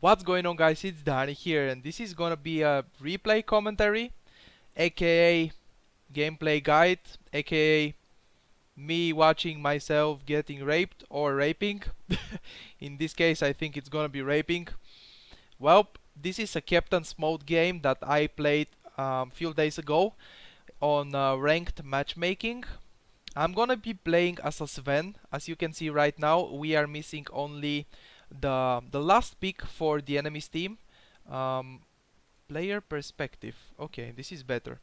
What's going on, guys? It's Danny here, and this is gonna be a replay commentary, aka gameplay guide, aka me watching myself getting raped or raping. In this case, I think it's gonna be raping. Well, this is a captain's mode game that I played few days ago on ranked matchmaking. I'm gonna be playing as a Sven. As you can see right now, we are missing only the last pick for the enemy's team. Um, Player perspective. Okay, this is better.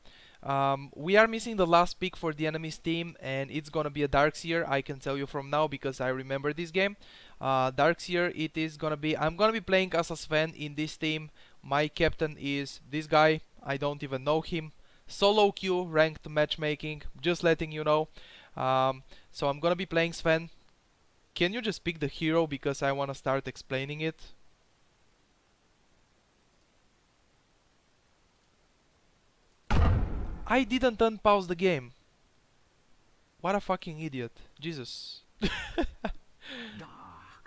We are missing the last pick for the enemy's team, and it's gonna be a Darkseer. I can tell you from now because I remember this game. Darkseer, it is gonna be. I'm gonna be playing as a Sven in this team. My captain is this guy. I don't even know him. Solo queue ranked matchmaking. Just letting you know. So I'm gonna be playing Sven. Can you just pick the hero because I wanna start explaining it? I didn't unpause the game. What a fucking idiot. Jesus.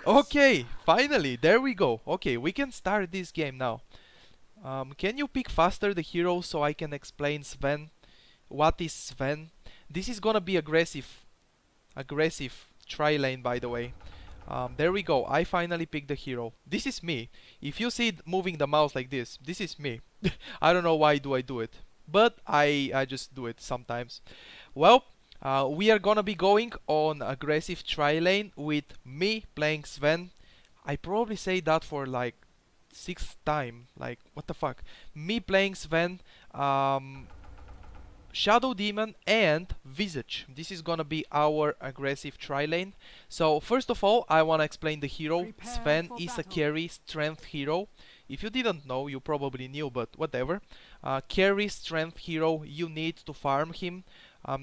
Okay, finally, there we go. Okay, we can start this game now. Can you pick faster the hero so I can explain Sven? What is Sven? This is gonna be aggressive. Aggressive. Trilane, by the way. There we go. I finally picked the hero. This is me. If you see it moving the mouse like this is me. I don't know why do I do it, but I just do it sometimes. Well, we are gonna be going on aggressive Trilane with me playing Sven. I probably say that for like sixth time. Like, what the fuck? Me playing Sven. Shadow Demon and Visage. This is gonna be our aggressive Trilane. So first of all, I wanna explain the hero. Sven is a carry strength hero. If you didn't know, you probably knew, but whatever. Carry strength hero, you need to farm him.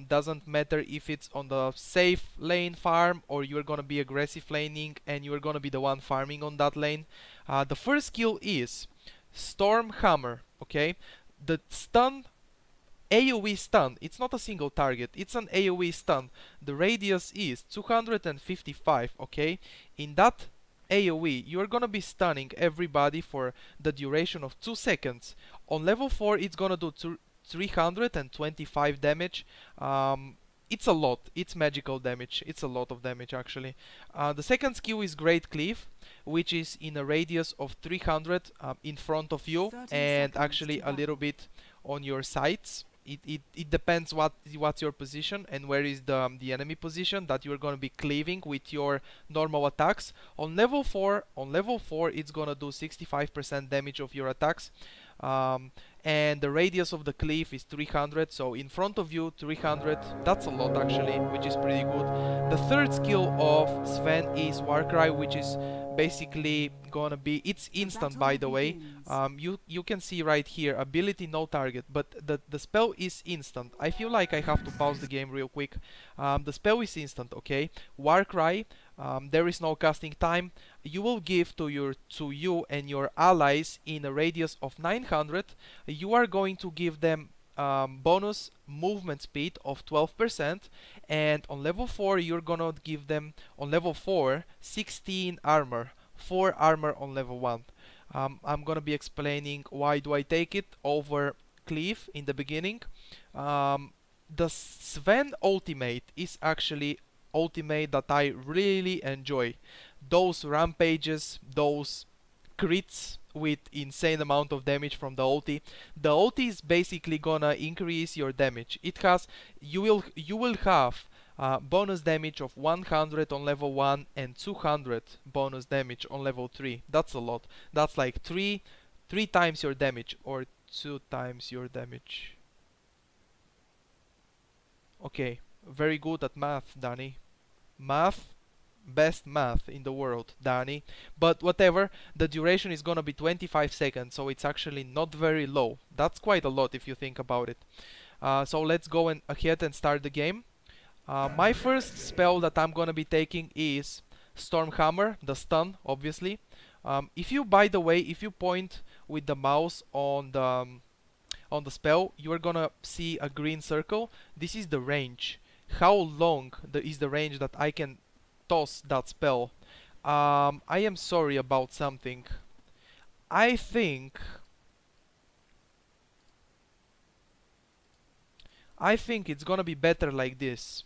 Doesn't matter if it's on the safe lane farm or you're gonna be aggressive laning and you're gonna be the one farming on that lane. The first skill is Storm Hammer, okay? The stun AoE stun, it's not a single target, it's an AoE stun. The radius is 255, okay? In that AoE, you're gonna be stunning everybody for the duration of 2 seconds. On level 4, it's gonna do 325 damage. It's a lot, it's magical damage, it's a lot of damage actually. The second skill is Great Cleave, which is in a radius of 300 in front of you and actually a little bit on your sides. It depends what's your position and where is the enemy position that you're gonna be cleaving with your normal attacks. On level 4, it's gonna do 65% damage of your attacks. And the radius of the cleave is 300, so in front of you 300, that's a lot actually, which is pretty good. The third skill of Sven is Warcry, which is basically gonna be, it's instant by the way. You can see right here, ability no target, but the spell is instant. I feel like I have to pause the game real quick. The spell is instant, okay? Warcry, there is no casting time. You will give to you and your allies in a radius of 900. You are going to give them bonus movement speed of 12%, and on level 4 you're gonna give them on level 4 16 armor, 4 armor on level 1. I'm gonna be explaining why do I take it over Cleave in the beginning. The Sven ultimate is actually ultimate that I really enjoy. Those rampages, those crits with insane amount of damage from the ulti. The ulti is basically gonna increase your damage. It has, you will have bonus damage of 100 on level 1 and 200 bonus damage on level 3. That's a lot. That's like three times your damage or 2 times your damage. Okay, very good at math, Danny. Math, best math in the world, Danny. But whatever, the duration is gonna be 25 seconds, so it's actually not very low. That's quite a lot if you think about it. So let's go ahead and start the game. My first spell that I'm gonna be taking is Stormhammer, the stun, obviously. If you, by the way, if you point with the mouse on the spell, you are gonna see a green circle. This is the range. How long is the range that I can toss that spell? I am sorry about something. I think it's gonna be better like this.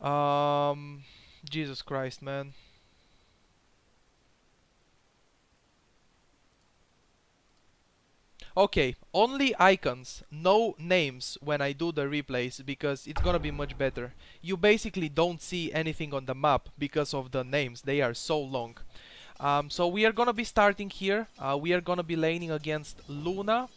Um, Jesus Christ, man. Okay, only icons, no names when I do the replays because it's gonna be much better. You basically don't see anything on the map because of the names, they are so long. So we are gonna be starting here. We are gonna be laning against Luna,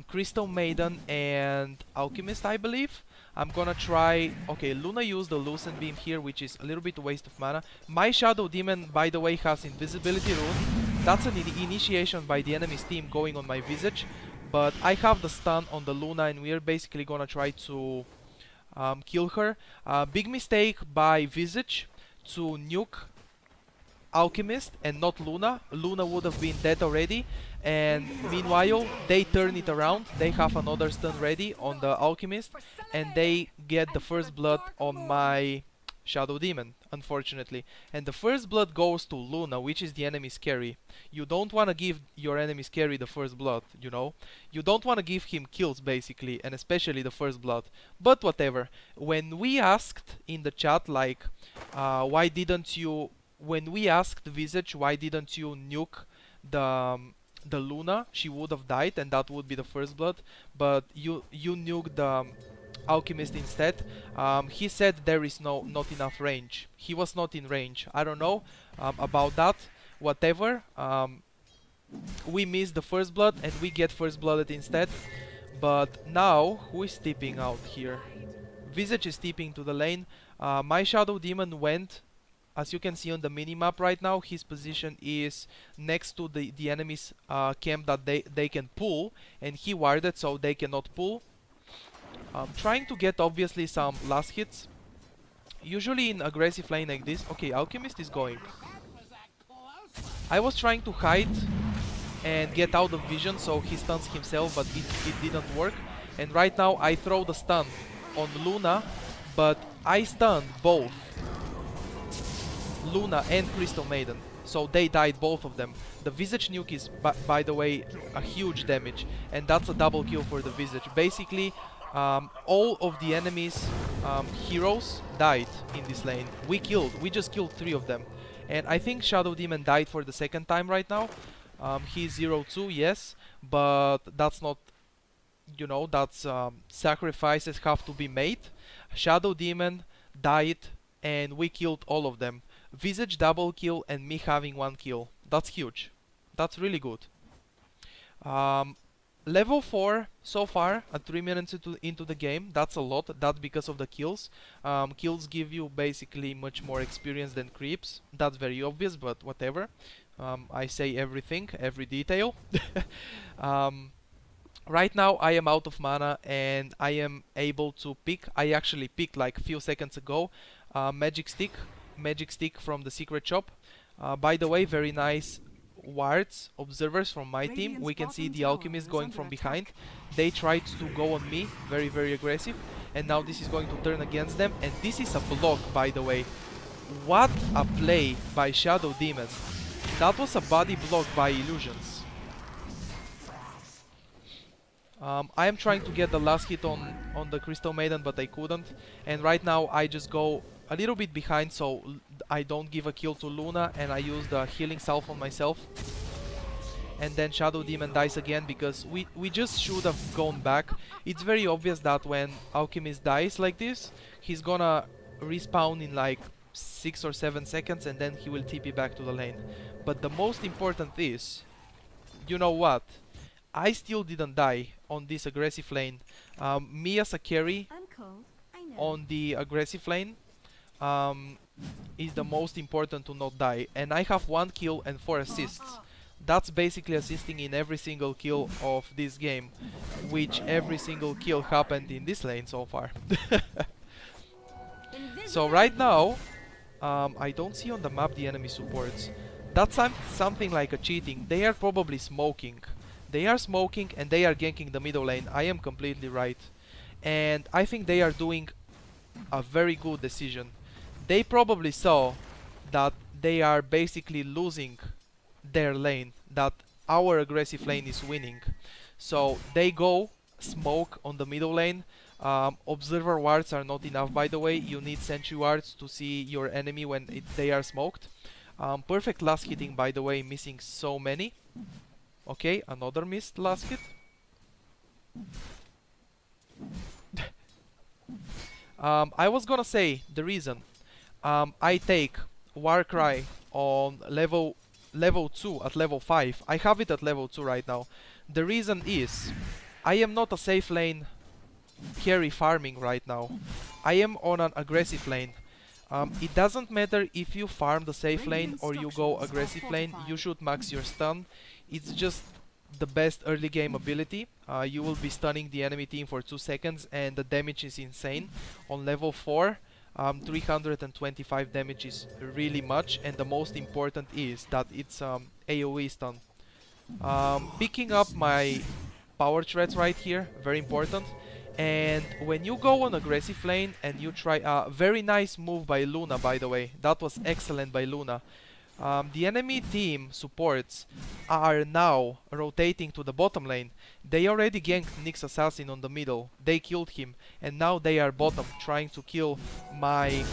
Crystal Maiden, and Alchemist, I believe. I'm gonna try... Okay, Luna used the Lucent Beam here, which is a little bit waste of mana. My Shadow Demon, by the way, has Invisibility Rune. That's an initiation by the enemy's team going on my Visage. But I have the stun on the Luna, and we are basically gonna try to kill her. Big mistake by Visage to nuke Alchemist and not Luna. Luna would have been dead already, and meanwhile they turn it around. They have another stun ready on the Alchemist, and they get the first blood on my Shadow Demon, unfortunately. And the first blood goes to Luna, which is the enemy's carry. You don't want to give your enemy's carry the first blood, you know? You don't want to give him kills, basically, and especially the first blood. But whatever. When we asked in the chat, like, why didn't you... When we asked Visage why didn't you nuke the Luna, she would have died and that would be the first blood, but you nuked the Alchemist instead. He said there is not enough range. He was not in range. I don't know about that. Whatever. We missed the first blood and we get first blooded instead. But now who is tipping out here? Visage is tipping to the lane. My Shadow Demon went. As you can see on the minimap right now, his position is next to the enemy's camp that they can pull, and he warded so they cannot pull. Trying to get obviously some last hits. Usually in aggressive lane like this... Okay, Alchemist is going. I was trying to hide and get out of vision so he stuns himself, but it didn't work. And right now I throw the stun on Luna, but I stunned both Luna and Crystal Maiden, so they died, both of them. The Visage nuke is, by the way, a huge damage, and that's a double kill for the Visage. Basically, all of the enemy's heroes died in this lane. We just killed 3 of them. And I think Shadow Demon died for the second time right now. He's 0-2, yes, but that's not, you know, that's sacrifices have to be made. Shadow Demon died and we killed all of them. Visage double kill and me having 1 kill. That's huge. That's really good. Level 4 so far at 3 minutes into the game. That's a lot. That's because of the kills. Kills give you basically much more experience than creeps. That's very obvious, but whatever. I say everything, every detail. Right now I am out of mana and I am able to pick. I actually picked like a few seconds ago. Magic stick from the secret shop. By the way, very nice wards, observers from my team. We can see the Alchemist going from behind. They tried to go on me, very aggressive, and now this is going to turn against them, and this is a block, by the way. What a play by Shadow Demon. That was a body block by Illusions. I am trying to get the last hit on the Crystal Maiden, but I couldn't, and right now I just go a little bit behind so I don't give a kill to Luna, and I use the healing salve on myself. And then Shadow Demon dies again because we just should have gone back. It's very obvious that when Alchemist dies like this, he's gonna respawn in like 6 or 7 seconds and then he will TP back to the lane. But the most important is, you know what? I still didn't die on this aggressive lane. Me as a carry on the aggressive lane is the most important to not die. And I have 1 kill and 4 assists. That's basically assisting in every single kill of this game, which every single kill happened in this lane so far. So right now, I don't see on the map the enemy supports. That's something like a cheating. They are probably smoking. They are smoking and they are ganking the middle lane. I am completely right. And I think they are doing a very good decision. They probably saw that they are basically losing their lane, that our aggressive lane is winning. So they go smoke on the middle lane. Observer wards are not enough, by the way. You need sentry wards to see your enemy when they are smoked. Perfect last hitting, by the way, missing so many. Okay, another missed last hit. I was gonna say the reason I take Warcry on level 2 at level 5. I have it at level 2 right now. The reason is I am not a safe lane carry farming right now. I am on an aggressive lane. It doesn't matter if you farm the safe lane or you go aggressive lane, you should max your stun. It's just the best early game ability. You will be stunning the enemy team for 2 seconds and the damage is insane. On level 4, 325 damage is really much, and the most important is that it's AoE stun. Picking up my power threads right here, very important. And when you go on aggressive lane and you try a very nice move by Luna, by the way, that was excellent by Luna. The enemy team supports are now rotating to the bottom lane. They already ganked Nyx Assassin on the middle, they killed him, and now they are bottom trying to kill my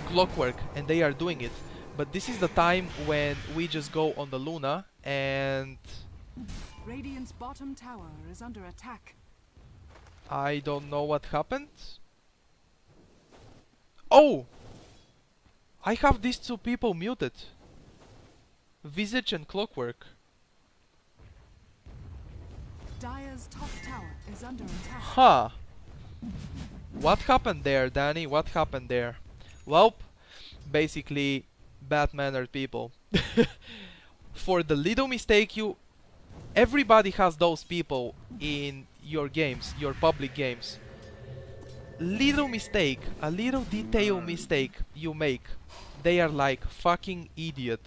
Clockwork, and they are doing it. But this is the time when we just go on the Luna and... Radiant's bottom tower is under attack. I don't know what happened. Oh! I have these two people muted. Visage and Clockwork. Dire's top tower is under attack. Huh. What happened there, Danny? What happened there? Well, basically, bad-mannered people. For the little mistake you... Everybody has those people in your games, your public games. Little mistake, a little detail mistake you make, they are like fucking idiot,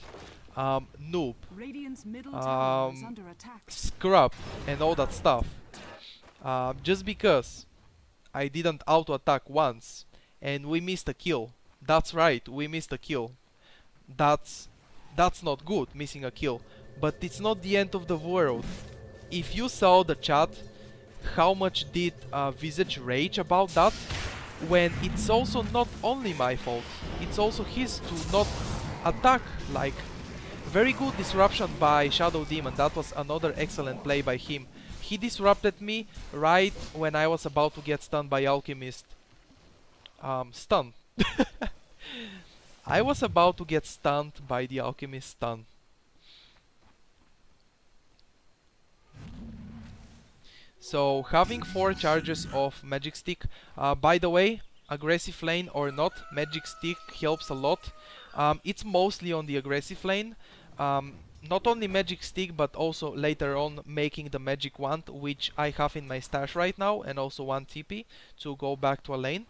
noob, Radiant's middle tower is under attack. scrub, and all that stuff. Just because I didn't auto attack once and we missed a kill. That's right, we missed a kill. That's not good, missing a kill. But it's not the end of the world. If you saw the chat, how much did Visage rage about that? When it's also not only my fault, it's also his to not attack. Like, very good disruption by Shadow Demon. That was another excellent play by him. He disrupted me right when I was about to get stunned by Alchemist. Stun. I was about to get stunned by the Alchemist stun. So having 4 charges of Magic Stick, by the way, aggressive lane or not, Magic Stick helps a lot. It's mostly on the aggressive lane. Not only Magic Stick, but also later on making the Magic Wand, which I have in my stash right now, and also 1 TP to go back to a lane.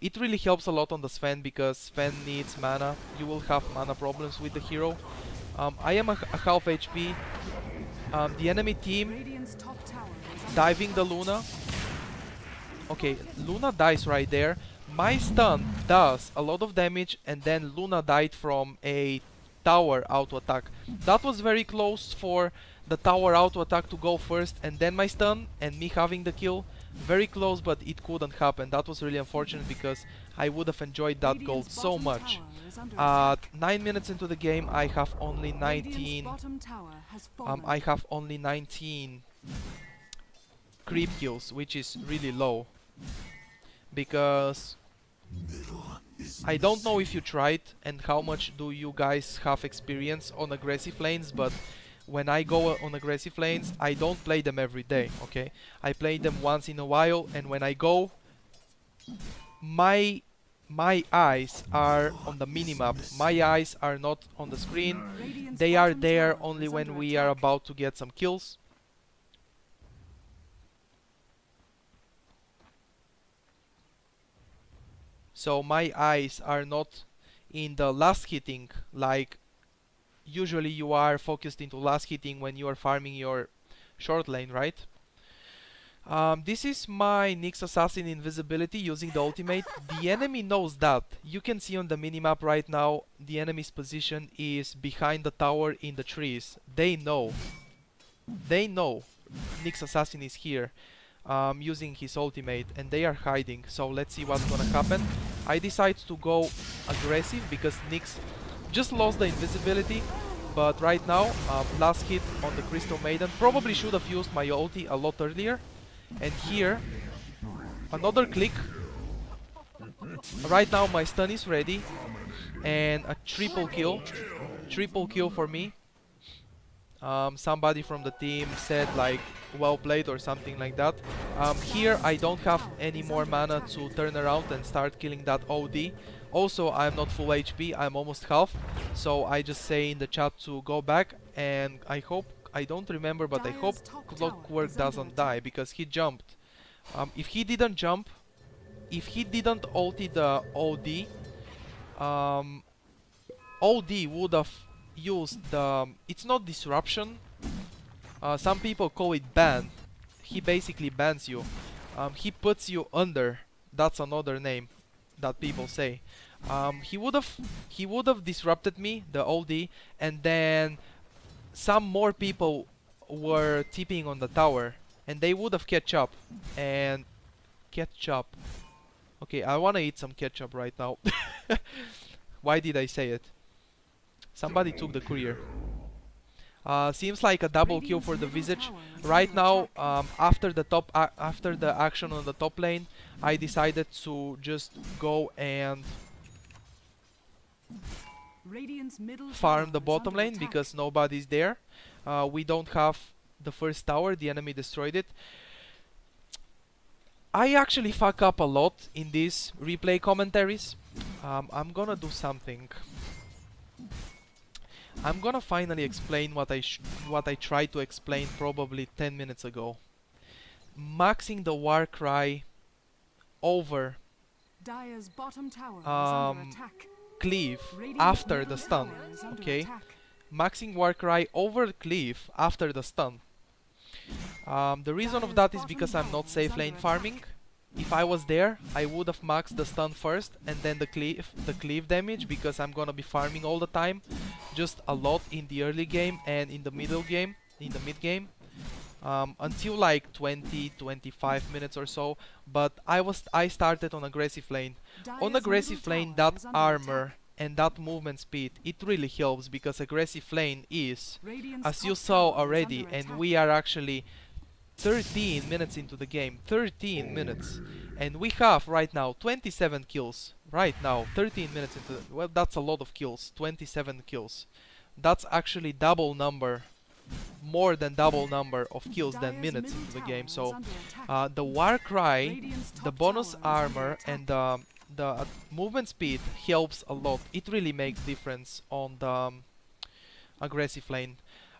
It really helps a lot on the Sven, because Sven needs mana. You will have mana problems with the hero. I am a half HP. The enemy team diving the Luna. Okay, Luna dies right there. My stun does a lot of damage, and then Luna died from a tower auto attack. That was very close for the tower auto attack to go first, and then my stun, and me having the kill. Very close, but it couldn't happen. That was really unfortunate, because I would have enjoyed that gold so much. At 9 minutes into the game, I have only 19. I have only 19 creep kills, which is really low. Because I don't know if you tried and how much do you guys have experience on aggressive lanes, but when I go on aggressive lanes, I don't play them every day, okay? I play them once in a while, and when I go, my eyes are on the minimap. My eyes are not on the screen. They are there only when we are about to get some kills. So my eyes are not in the last hitting, like usually you are focused into last hitting when you are farming your short lane, right? This is my Nyx Assassin invisibility using the ultimate. The enemy knows that. You can see on the minimap right now, the enemy's position is behind the tower in the trees. They know. They know Nyx Assassin is here using his ultimate, and they are hiding. So let's see what's gonna happen. I decide to go aggressive because Nyx just lost the invisibility. But right now, last hit on the Crystal Maiden. Probably should have used my ulti a lot earlier. And here, another click. Right now my stun is ready. And a triple kill. Triple kill for me. Somebody from the team said like, well played or something like that. Here I don't have any more mana to turn around and start killing that OD. Also, I'm not full HP, I'm almost half. So I just say in the chat to go back, and I hope, I don't remember, but I hope Clockwork doesn't die because he jumped. If he didn't jump, if he didn't ulti the OD, OD would have used the... It's not disruption. Some people call it ban. He basically bans you. He puts you under. That's another name that people say. He would have disrupted me, the OD, and then some more people were TPing on the tower, and they would have ketchup and ketchup. Okay, I wanna eat some ketchup right now. Why did I say it? Somebody took the courier. Seems like a double kill for the Visage. Right now, after the action on the top lane, I decided to just go and farm the bottom lane because nobody's there. We don't have the first tower, the enemy destroyed it. I actually fuck up a lot in these replay commentaries. I'm gonna do something. I'm gonna finally explain what I tried to explain probably 10 minutes ago. Maxing the Warcry over cleave after the stun, okay? Maxing Warcry over cleave after the stun. The reason of that is because I'm not safe lane farming. If I was there, I would have maxed the stun first and then the cleave damage, because I'm gonna be farming all the time, just a lot in the early game and in the middle game, in the mid game, until like 20-25 minutes or so. But I started on aggressive lane. On aggressive lane, that armor and that movement speed, it really helps, because aggressive lane is, as you saw already, and we are actually 13 minutes into the game, 13 minutes, and we have right now 27 kills. Right now, 13 minutes into well, that's a lot of kills, 27 kills. That's actually double number, more than double number of kills than minutes into the game. So the Warcry, the bonus armor, and the movement speed helps a lot. It really makes difference on the aggressive lane.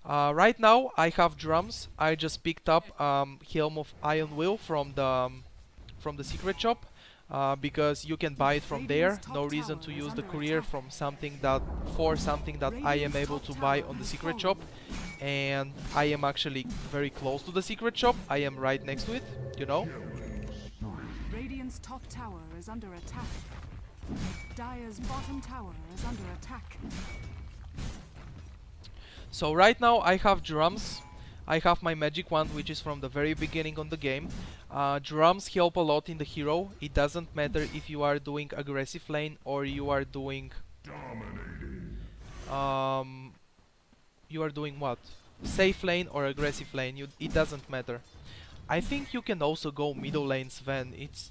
Right now I have drums. I just picked up Helm of Iron Will from the secret shop, because you can buy it from there. No reason to use the courier from something that I am able to buy on the secret shop, and I am actually very close to the secret shop. I am right next to it, you know. Radiant's top tower is under attack. Dire's bottom tower is under attack. So right now I have drums. I have my magic wand, which is from the very beginning on the game. Drums help a lot in the hero. It doesn't matter if you are doing aggressive lane or you are doing you are doing what? Safe lane or aggressive lane. It doesn't matter. I think you can also go middle lane Sven. It's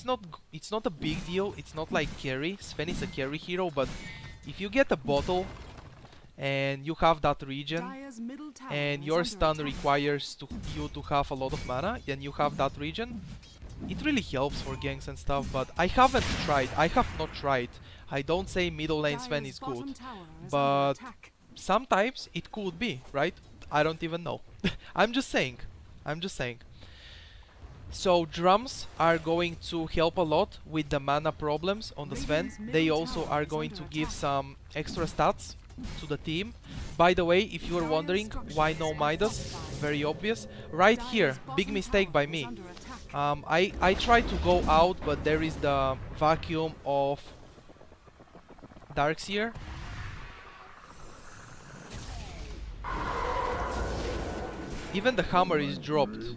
not a big deal. It's not like carry. Sven is a carry hero, but if you get a bottle and you have that region and your stun requires you to have a lot of mana, and you have that region, it really helps for ganks and stuff. But I haven't tried. I have not tried. I don't say middle lane Sven is good, but sometimes it could be, right? I don't even know. I'm just saying. So drums are going to help a lot with the mana problems on the Sven. They also are going to give some extra stats to the team. By the way, if you are wondering why no Midas, very obvious. Right here, big mistake by me. I tried to go out, but there is the vacuum of Darkseer. Even the hammer is dropped.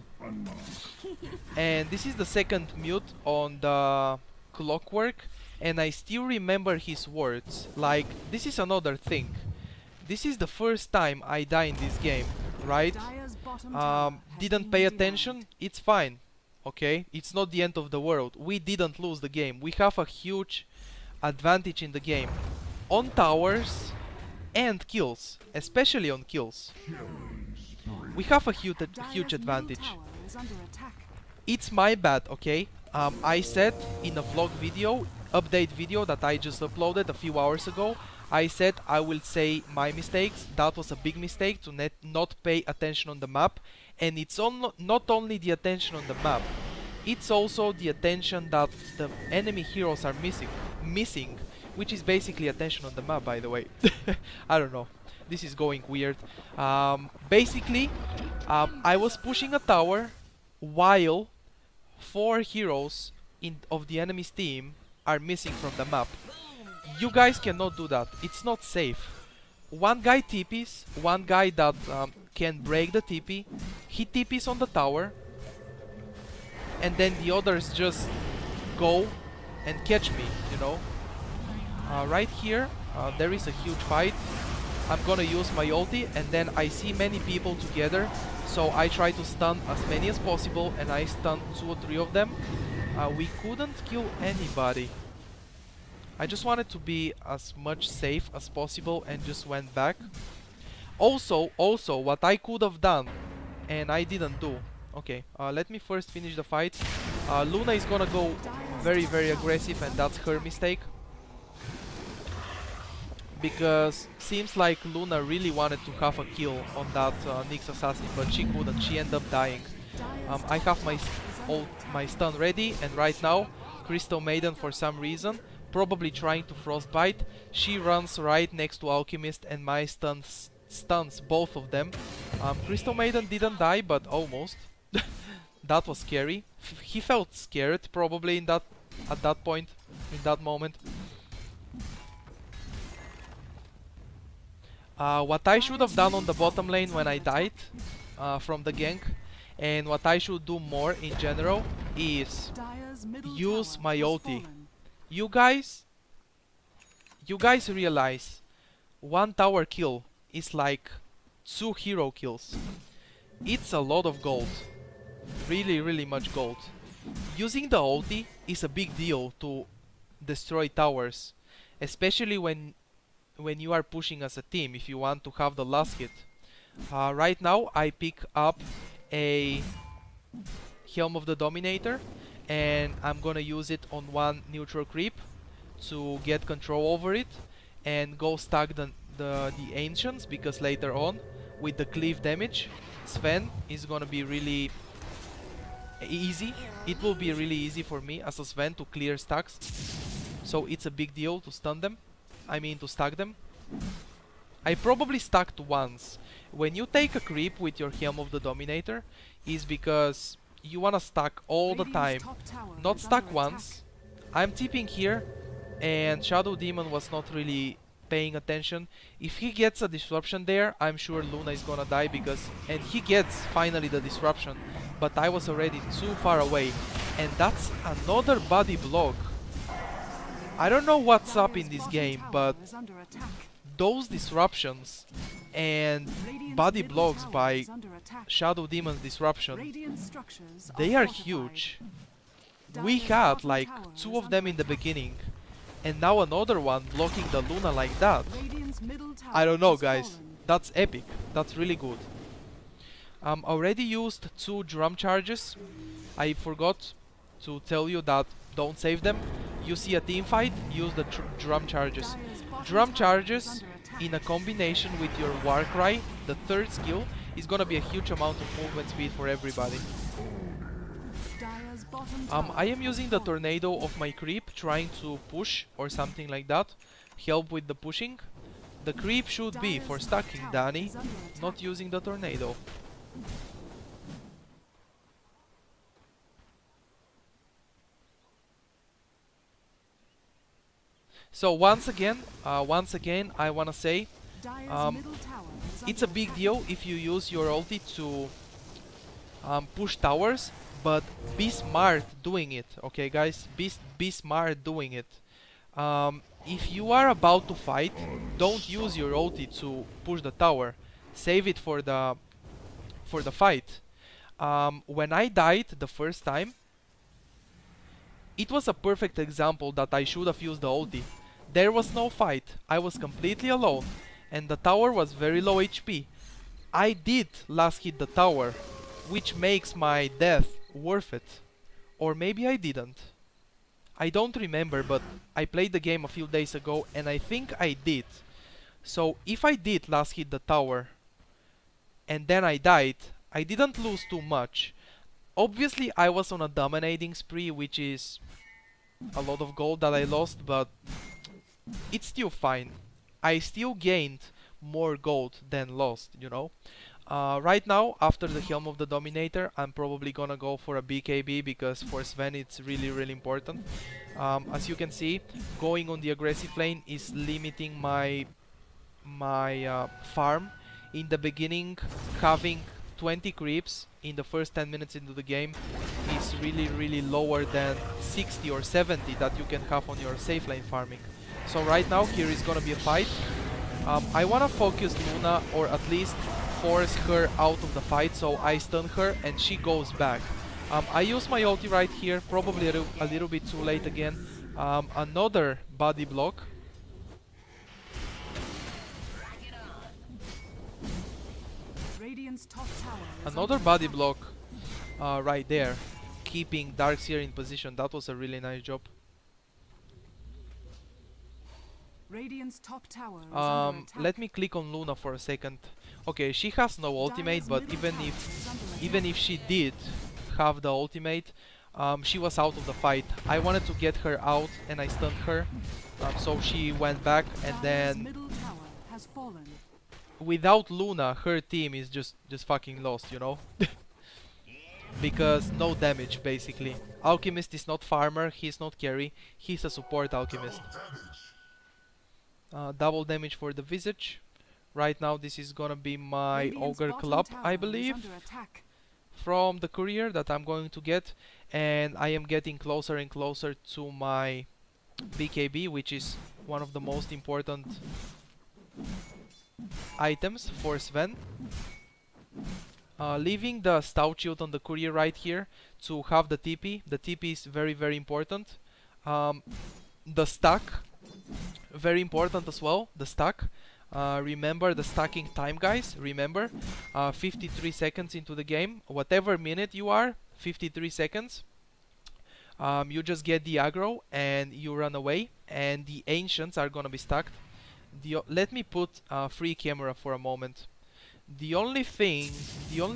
And this is the second mute on the clockwork, and I still remember his words. Like, this is another thing. This is the first time I die in this game, right? Didn't pay attention, it's fine. Okay, it's not the end of the world. We didn't lose the game. We have a huge advantage in the game on towers and kills, especially on kills. We have a huge advantage. It's my bad, okay? I said in a vlog video, update video that I just uploaded a few hours ago, I said I will say my mistakes. That was a big mistake to not pay attention on the map. And it's not only the attention on the map, it's also the attention that the enemy heroes are missing, which is basically attention on the map, by the way. I don't know. This is going weird. Basically, I was pushing a tower while 4 heroes of the enemy's team are missing from the map. You guys cannot do that. It's not safe. One guy TPs, one guy that can break the TP, he TPs on the tower, and then the others just go and catch me, you know. Right here, there is a huge fight. I'm gonna use my ulti, and then I see many people together, so I try to stun as many as possible, and I stunned 2 or 3 of them. We couldn't kill anybody. I just wanted to be as much safe as possible and just went back. Also, what I could have done, and I didn't do. Okay, let me first finish the fight. Luna is gonna go very, very aggressive, and that's her mistake. Because seems like Luna really wanted to have a kill on that Nyx assassin, but she couldn't. She ended up dying. I have my stun ready, and right now, Crystal Maiden, for some reason, probably trying to frostbite, she runs right next to Alchemist, and my stuns both of them. Crystal Maiden didn't die, but almost. That was scary. He felt scared probably at that point, in that moment. What I should have done on the bottom lane when I died from the gank, and what I should do more in general, is use my ulti. You guys realize 1 tower kill is like 2 hero kills. It's a lot of gold. Really, really much gold. Using the ulti is a big deal to destroy towers, especially when you are pushing as a team, if you want to have the last hit. Right now I pick up a Helm of the Dominator, and I'm gonna use it on 1 neutral creep to get control over it and go stack the ancients, because later on with the cleave damage, Sven is gonna be really easy. It will be really easy for me as a Sven to clear stacks, so it's a big deal to stun them. I mean to stack them. I probably stacked once. When you take a creep with your Helm of the Dominator, is because you wanna stack all the time, not stack once. I'm tipping here, and Shadow Demon was not really paying attention. If he gets a disruption there, I'm sure Luna is gonna die, and he gets finally the disruption, but I was already too far away, and that's another body block. I don't know what's up in this game, but those disruptions and body blocks by Shadow Demon's disruption, they are huge. We had like 2 of them in the beginning, and now another one blocking the Luna like that. I don't know, guys. That's epic. That's really good. Already used 2 drum charges. I forgot to tell you that don't save them. You see a team fight, use the drum charges. Drum charges in a combination with your Warcry, the 3rd skill, is gonna be a huge amount of movement speed for everybody. I am using the tornado of my creep, trying to push or something like that, help with the pushing. The creep should be for Dire's stacking tower Danny, is under not attack. using the tornado. So once again, I wanna say Dire's middle tower is it's under a big attack. deal if you use your ulti to push towers, but be smart doing it, okay guys? Be smart doing it. If you are about to fight, don't use your ulti to push the tower. Save it for the fight. When I died the first time, it was a perfect example that I should have used the ulti. There was no fight, I was completely alone, and the tower was very low HP. I did last hit the tower, which makes my death worth it. Or maybe I didn't. I don't remember, but I played the game a few days ago and I think I did. So if I did last hit the tower and then I died, I didn't lose too much. Obviously I was on a dominating spree, which is a lot of gold that I lost, but it's still fine. I still gained more gold than lost, you know. Right now, after the Helm of the Dominator, I'm probably gonna go for a BKB because for Sven it's really important. As you can see, going on the aggressive lane is limiting my farm. In the beginning, having 20 creeps in the first 10 minutes into the game is really lower than 60 or 70 that you can have on your safe lane farming. So right now here is gonna be a fight. I wanna focus Luna, or at least force her out of the fight, so I stun her and she goes back. I use my ulti right here, probably a little bit too late again. Another body block. Radiant's top tower is Another under body attack. block right there, keeping Darkseer in position. That was a really nice job. Radiant's top tower is under attack. Let me click on Luna for a second. Okay, she has no ultimate, Dire's but middle even tower if is under even attack. if she did have the ultimate, she was out of the fight. I wanted to get her out and I stunned her, so she went back, and Dire's then middle tower has fallen. without Luna, her team is just fucking lost, you know? Because no damage, basically. Alchemist is not farmer, he's not carry, he's a support alchemist. Double damage for the Visage. Right now this is gonna be my Radiant's Ogre bottom Club, tower I is believe, under attack. from the courier that I'm going to get, and I am getting closer and closer to my BKB, which is one of the most important items for Sven. Leaving the stout shield on the courier right here to have the TP. The TP is very important. The stack, very important as well. The stack. Remember the stacking time, guys. Remember, 53 seconds into the game, whatever minute you are, 53 seconds. You just get the aggro and you run away, and the ancients are gonna be stacked. Let me put free camera for a moment. The only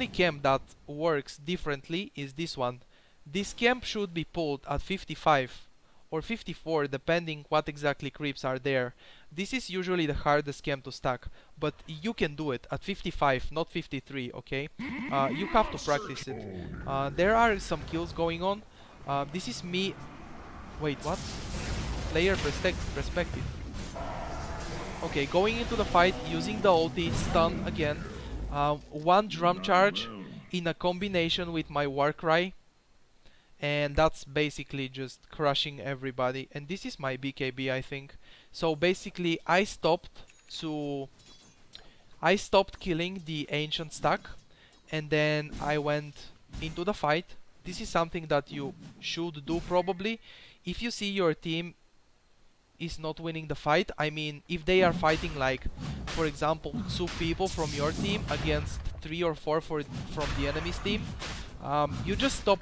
camp that works differently is this one. This camp should be pulled at 55 or 54, depending what exactly creeps are there. This is usually the hardest camp to stack, but you can do it at 55, not 53, okay? You have to practice it. There are some kills going on. This is me... Wait, what? Player perspective. Okay, going into the fight, using the ulti, stun again. One drum charge in a combination with my Warcry, and that's basically just crushing everybody. And this is my BKB, I think. So basically I stopped killing the ancient stack, and then I went into the fight. This is something that you should do probably if you see your team is not winning the fight. I mean, if they are fighting, like, for example, 2 people from your team against 3 or 4 from the enemy's team, you just stop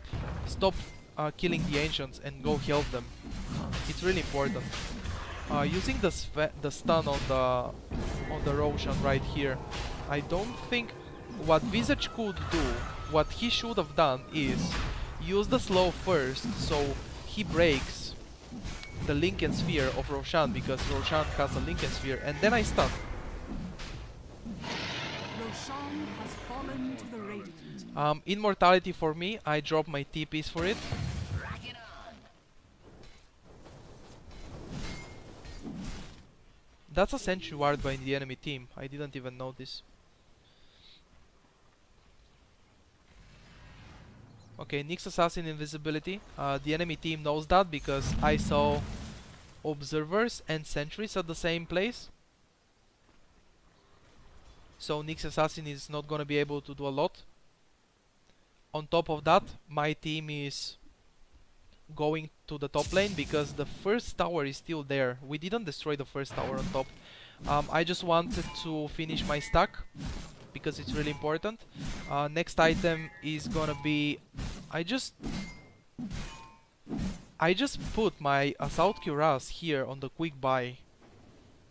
killing the ancients and go help them. It's really important. Using the stun on the Roshan right here, I don't think what Visage could do, what he should have done is use the slow first, so he breaks the Lincoln Sphere of Roshan, because Roshan has a Lincoln Sphere, and then I stun. Shang has fallen to the Radiant. Immortality for me, I drop my TPs for it. That's a sentry ward by the enemy team. I didn't even notice. Okay, Nyx Assassin invisibility. The enemy team knows that because I saw observers and sentries at the same place. So Nyx Assassin is not gonna be able to do a lot. On top of that, my team is going to the top lane because the first tower is still there. We didn't destroy the first tower on top. I just wanted to finish my stack because it's really important. Next item is gonna be... I just put my Assault Cuirass here on the quick buy.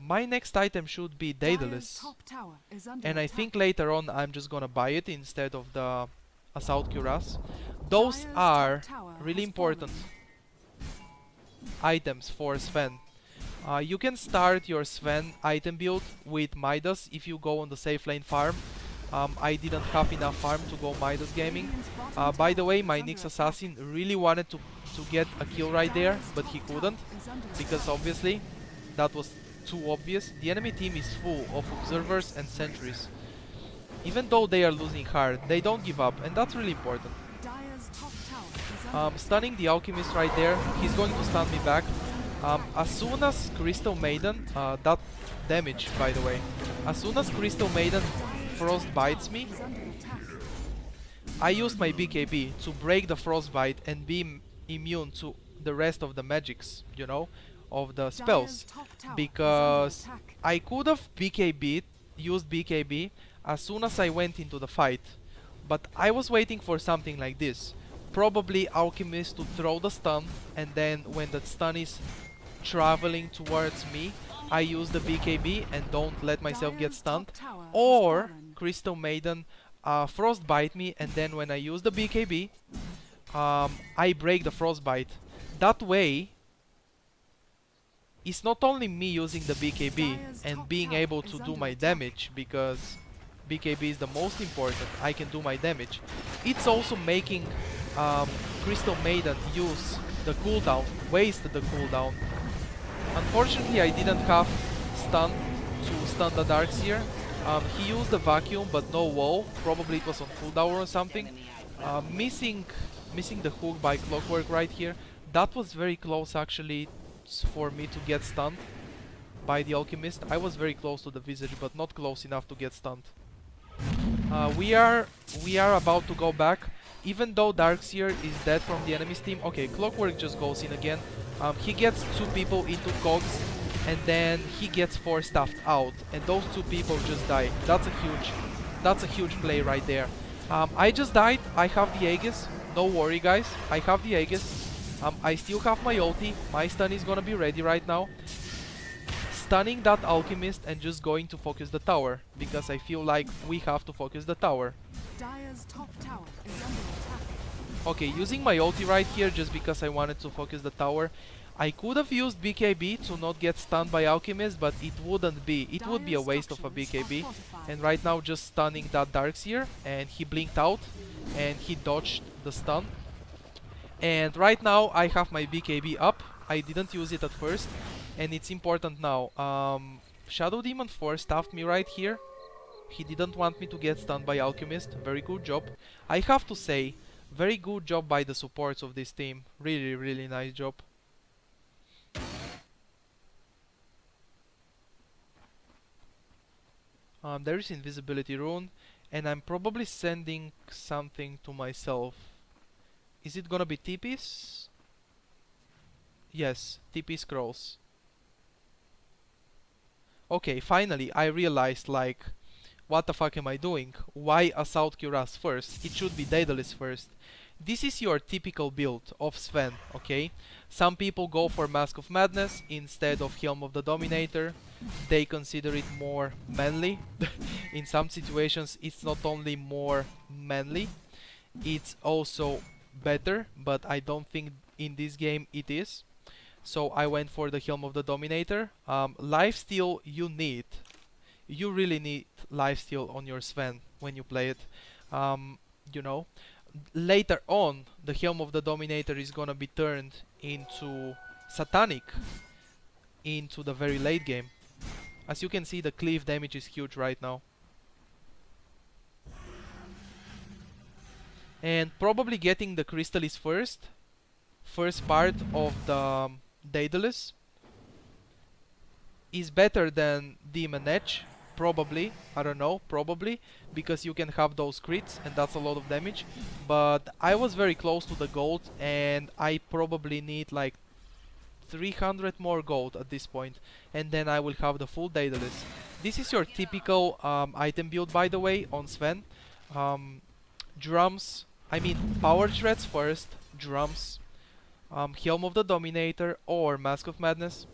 My next item should be Daedalus. And I think later on I'm just gonna buy it instead of the Assault Cuirass. Those are really important items for Sven. You can start your Sven item build with Midas if you go on the safe lane farm. I didn't have enough farm to go Midas gaming. By the way, my Nyx Assassin really wanted to get a kill right there, but he couldn't because obviously that was too obvious. The enemy team is full of observers and sentries. Even though they are losing hard, they don't give up, and that's really important. Stunning the Alchemist right there. He's going to stun me back. As soon as Crystal Maiden, that damage by the way, as soon as Crystal Maiden frost bites me, I used my BKB to break the frostbite and be immune to the rest of the magics, you know, of the spells. Because I could have used BKB as soon as I went into the fight, but I was waiting for something like this. Probably Alchemist to throw the stun, and then when the stun is traveling towards me, I use the BKB and don't let myself get stunned. Or Crystal Maiden frostbite me, and then when I use the BKB, I break the frostbite. That way, it's not only me using the BKB and being able to do my damage, because BKB is the most important, I can do my damage. It's also making Crystal Maiden use the cooldown, waste the cooldown. Unfortunately, I didn't have stun to stun the Darkseer. He used the vacuum, but no wall. Probably it was on cooldown or something. Missing the hook by Clockwork right here. That was very close actually for me to get stunned by the Alchemist. I was very close to the Visage, but not close enough to get stunned. We are about to go back. Even though Darkseer is dead from the enemy's team. Okay, Clockwork just goes in again. He gets 2 people into cogs, and then he gets 4 staffed out, and those 2 people just die. That's a huge play right there. I just died. I have the Aegis. No worry, guys. I have the Aegis. I still have my ulti. My stun is gonna be ready right now. Stunning that Alchemist and just going to focus the tower, because I feel like we have to focus the tower. Dire's top tower is under attack. Okay, using my ulti right here just because I wanted to focus the tower. I could have used BKB to not get stunned by Alchemist, but it wouldn't be. It would be a waste of a BKB. And right now just stunning that Darkseer, and he blinked out and he dodged the stun. And right now I have my BKB up. I didn't use it at first, and it's important now. Shadow Demon 4 staffed me right here. He didn't want me to get stunned by Alchemist. Very good job. I have to say, very good job by the supports of this team. Really, really nice job. There is invisibility rune, and I'm probably sending something to myself. Is it gonna be TPs? Yes, TP scrolls. Okay, finally I realized, like, what the fuck am I doing? Why Assault Cuirass first? It should be Daedalus first. This is your typical build of Sven, okay? Some people go for Mask of Madness instead of Helm of the Dominator. They consider it more manly. In some situations it's not only more manly, it's also better, but I don't think in this game it is. So I went for the Helm of the Dominator. Lifesteal you need. you really need lifesteal on your Sven when you play it. You know, later on, the Helm of the Dominator is gonna be turned into Satanic into the very late game. As you can see, the cleave damage is huge right now. And probably getting the Crystallis first part of the Daedalus is better than Demon Edge, probably, I don't know, probably, because you can have those crits and that's a lot of damage. But I was very close to the gold and I probably need like 300 more gold at this point, and then I will have the full Daedalus. This is your typical item build, by the way, on Sven. Drums, I mean power shreds first, drums, Helm of the Dominator or Mask of Madness,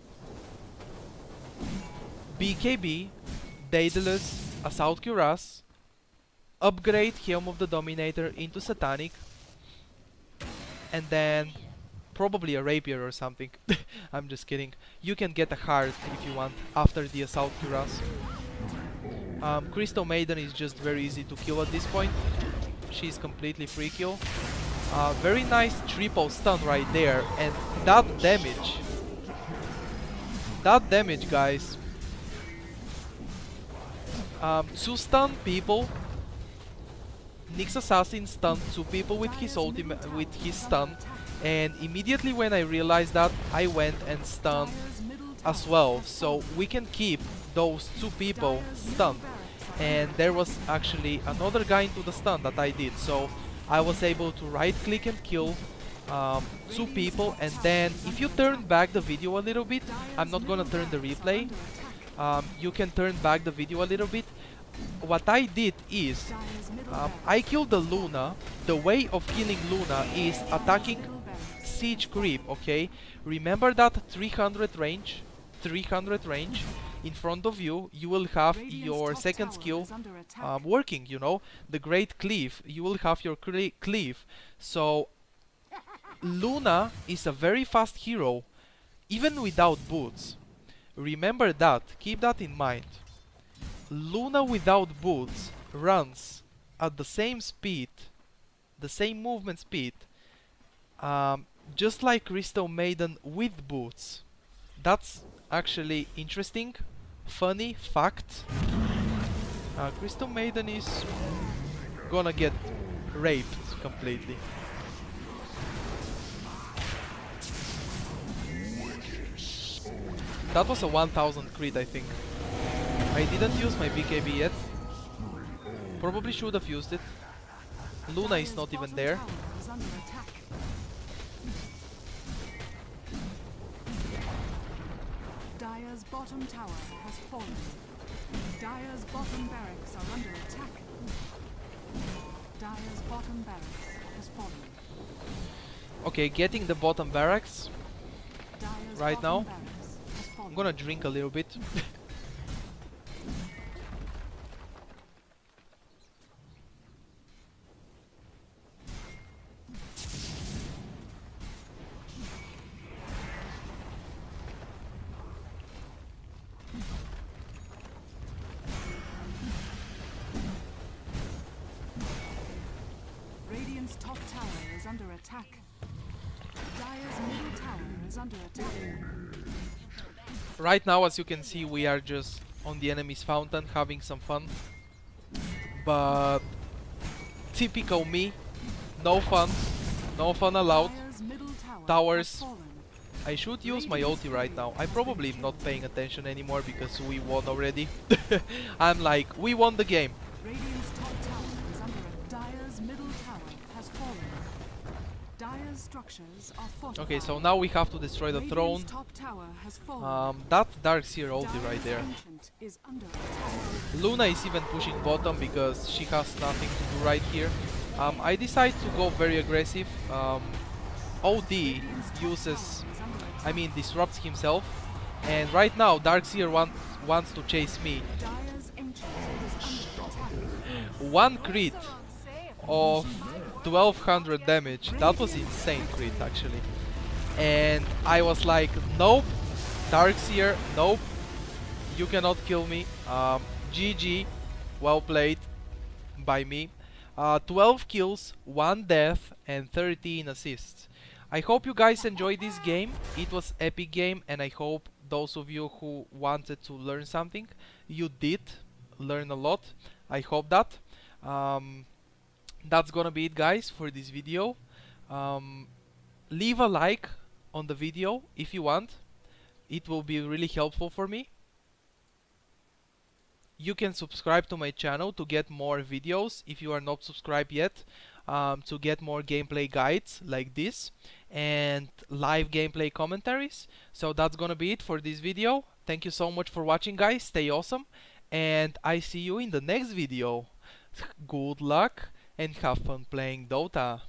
BKB, Daedalus, Assault Cuirass, upgrade Helm of the Dominator into Satanic, and then probably a Rapier or something. I'm just kidding. You can get a heart if you want after the Assault Cuirass. Crystal Maiden is just very easy to kill at this point. She's completely free kill. Very nice triple stun right there, and that damage, guys. To stun people, Nyx Assassin stunned 2 people with his ultimate, with his stun, and immediately when I realized that, I went and stunned as well, so we can keep those 2 people stunned. And there was actually another guy into the stun that I did, so I was able to right click and kill 2 people. And then if you turn back the video a little bit, I'm not gonna turn the replay, you can turn back the video a little bit. What I did is I killed the Luna. The way of killing Luna is attacking siege creep, okay? Remember that 300 range in front of you. You will have your second skill working, you know, the Great Cleave. You will have your cleave. So Luna is a very fast hero, even without boots. Remember that, keep that in mind. Luna without boots runs at the same speed, the same movement speed, just like Crystal Maiden with boots. That's actually interesting, funny fact. Crystal Maiden is gonna get raped completely. That was a 1000 crit, I think. I didn't use my BKB yet. Probably should have used it. Luna is not even there. Dire's bottom tower has fallen. Dire's bottom barracks are under attack. Dire's bottom barracks has fallen. Okay, getting the bottom barracks Dire's right now. bottom barracks has fallen. I'm gonna drink a little bit. Radiant's top tower is under attack. Dire's middle tower is under attack. Right now, as you can see, we are just on the enemy's fountain having some fun. But typical me, no fun allowed. Dire's middle tower Towers. has fallen. I should use my ulti right now. I probably am not paying attention anymore because we won already. I'm like, we won the game. Radiant's top tower is under attack. Dire's middle tower has fallen. Dire's structures are fortified. Okay, so now we have to destroy the throne. Radiant's top tower has fallen. That Darkseer ulti right Dire's there. ancient is under attack. Luna is even pushing bottom because she has nothing to do right here. I decide to go very aggressive. OD uses, I mean, disrupts himself, and right now Darkseer wants to chase me. Dire's ancient is under attack. One crit of 1200 damage. That was insane crit actually. And I was like, nope, Darkseer, nope, you cannot kill me. GG. Well played by me. 12 kills, 1 death, and 13 assists. I hope you guys enjoyed this game. It was epic game, and I hope those of you who wanted to learn something, you did learn a lot. I hope that. Um, that's gonna be it, guys, for this video. Um, Leave a like on the video if you want. It will be really helpful for me. You can subscribe to my channel to get more videos if you are not subscribed yet, to get more gameplay guides like this and live gameplay commentaries. So that's gonna be it for this video. Thank you so much for watching, guys. Stay awesome, and I see you in the next video. Good luck and have fun playing Dota,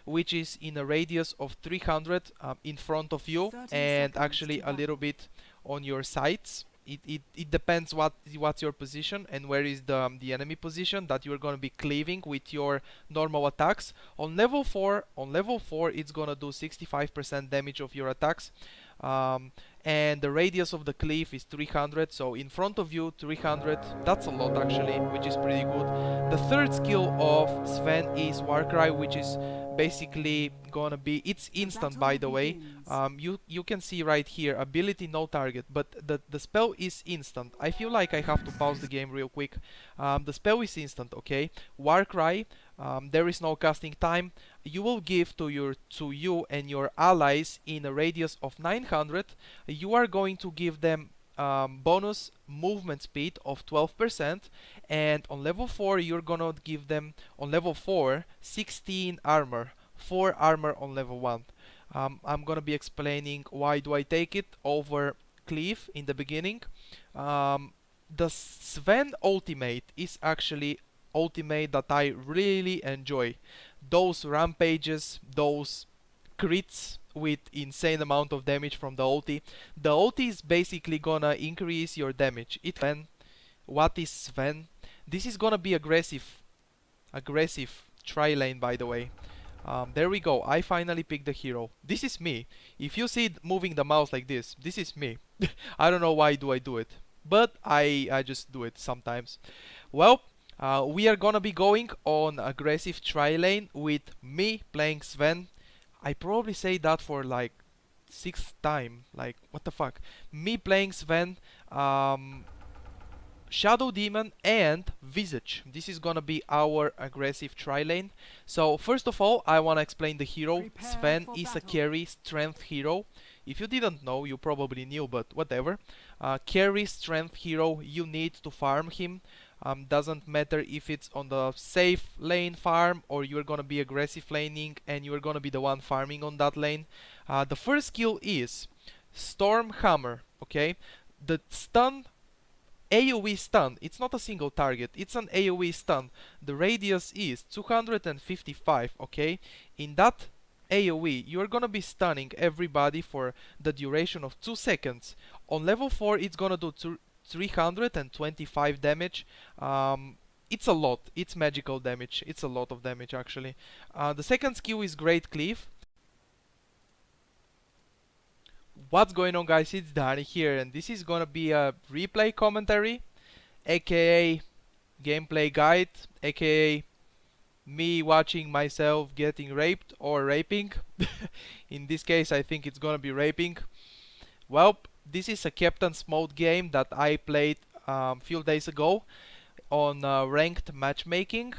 which is in a radius of 300 in front of you, 30 and seconds actually to a little bit on your sides. It depends what's your position and where is the enemy position that you're gonna be cleaving with your normal attacks. On level 4 it's gonna do 65% damage of your attacks, um, and the radius of the cleave is 300, so in front of you 300, that's a lot actually, which is pretty good. The third skill of Sven is Warcry, which is basically gonna be, it's instant by the way. You can see right here, ability no target, but the spell is instant. I feel like I have to pause the game real quick. The spell is instant, okay? Warcry, there is no casting time. You will give to you and your allies in a radius of 900. You are going to give them bonus movement speed of 12%, and on level 4 you're gonna give them, on level 4, 16 armor, 4 armor on level 1. I'm gonna be explaining why do I take it over Cleave in the beginning. The Sven ultimate is actually ultimate that I really enjoy. Those rampages, those crits with insane amount of damage from the ulti. The ulti is basically gonna increase your damage. What is Sven? This is gonna be aggressive Trilane, by the way. There we go. I finally picked the hero. This is me. If you see it moving the mouse like this is me. I don't know why do I do it, but I just do it sometimes. Well, we are gonna be going on aggressive Trilane with me playing Sven. I probably say that for like 6th time. Like, what the fuck? Me playing Sven, Shadow Demon and Visage. This is gonna be our aggressive Trilane. So first of all, I wanna explain the hero. Prepare Sven for is a battle. carry strength hero. If you didn't know, you probably knew, but whatever. Carry strength hero, you need to farm him. Doesn't matter if it's on the safe lane farm or you're gonna be aggressive laning and you're gonna be the one farming on that lane. The first skill is Storm Hammer, okay? The stun, AoE stun, it's not a single target, it's an AoE stun. The radius is 255, okay? In that AoE, you're gonna be stunning everybody for the duration of 2 seconds. On level 4, it's gonna do 325 damage. It's a lot. It's magical damage. It's a lot of damage actually. The second skill is Great Cleave. What's going on, guys? It's Danny here, and this is gonna be a replay commentary, aka gameplay guide, aka me watching myself getting raped or raping. In this case, I think it's gonna be raping. Well, this is a Captain's Mode game that I played a few days ago on ranked matchmaking.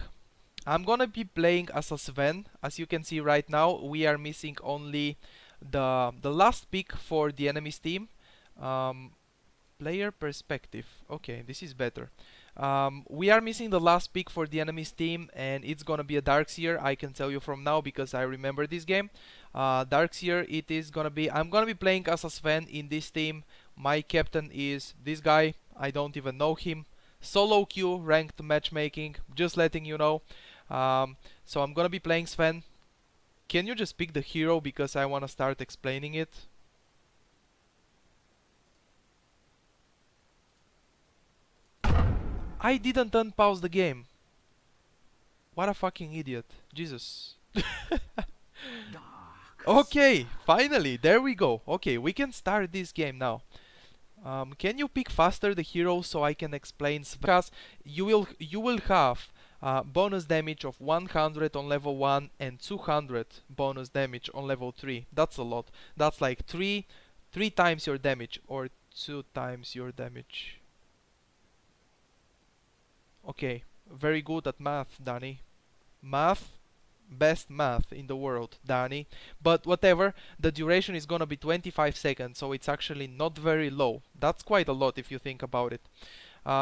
I'm gonna be playing as a Sven. As you can see right now, we are missing only the last pick for the enemy's team. Player perspective. Okay, this is better. We are missing the last pick for the enemy's team, and it's gonna be a Darkseer. I can tell you from now because I remember this game. Darkseer, it is gonna be. I'm gonna be playing as a Sven in this team. My captain is this guy. I don't even know him. Solo queue, ranked matchmaking. Just letting you know. So I'm gonna be playing Sven. Can you just pick the hero because I wanna start explaining it? I didn't unpause the game. What a fucking idiot. Jesus. Okay, finally, there we go. Okay, we can start this game now. Can you pick faster the hero so I can explain? Because you will have bonus damage of 100 on level 1 and 200 bonus damage on level 3. That's a lot. That's like three times your damage or 2 times your damage. Okay, very good at math, Danny. Math, best math in the world, Danny. But whatever, the duration is gonna be 25 seconds, so it's actually not very low. That's quite a lot if you think about it.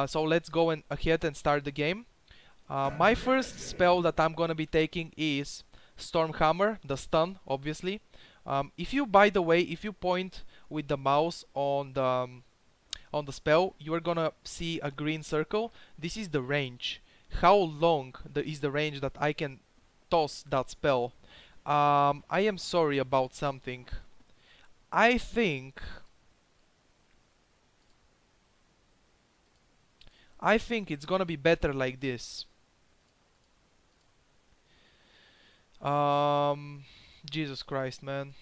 So let's go ahead and start the game. My first spell that I'm gonna be taking is Stormhammer, the stun, obviously. If you, by the way, if you point with the mouse on the spell, you are gonna see a green circle. This is the range. How long is the range that I can toss that spell? I am sorry about something. I think it's gonna be better like this. Jesus Christ, man.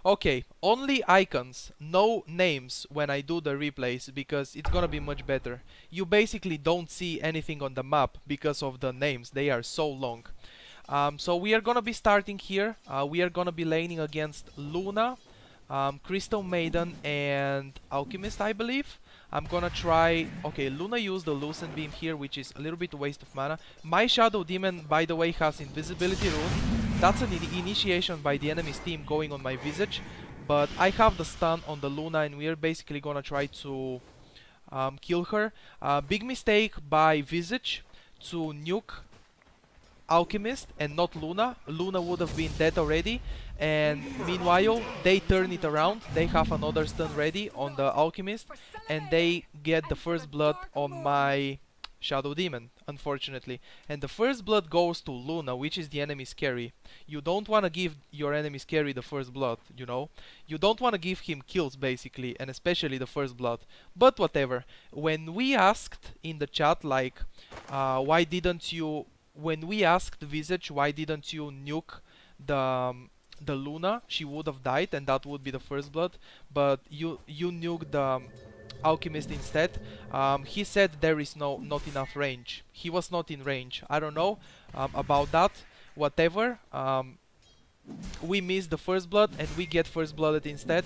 Okay, only icons, no names when I do the replays because it's gonna be much better. You basically don't see anything on the map because of the names, they are so long. So we are gonna be starting here. We are gonna be laning against Luna, Crystal Maiden and Alchemist, I believe. I'm gonna try... Okay, Luna used the Lucent Beam here, which is a little bit waste of mana. My Shadow Demon, by the way, has Invisibility Rune. That's an initiation by the enemy's team going on my Visage. But I have the stun on the Luna and we are basically gonna try to kill her. Big mistake by Visage to nuke Alchemist and not Luna. Luna would have been dead already, and meanwhile they turn it around. They have another stun ready on the Alchemist and they get the first blood on my Shadow Demon, unfortunately. And the first blood goes to Luna, which is the enemy's carry. You don't want to give your enemy's carry the first blood, you know? You don't want to give him kills, basically, and especially the first blood. But whatever. When we asked in the chat, like, why didn't you... When we asked Visage why didn't you nuke the Luna, she would have died and that would be the first blood. But you nuked the Alchemist instead. He said there is not enough range. He was not in range. I don't know about that. Whatever. We missed the first blood and we get first blooded instead.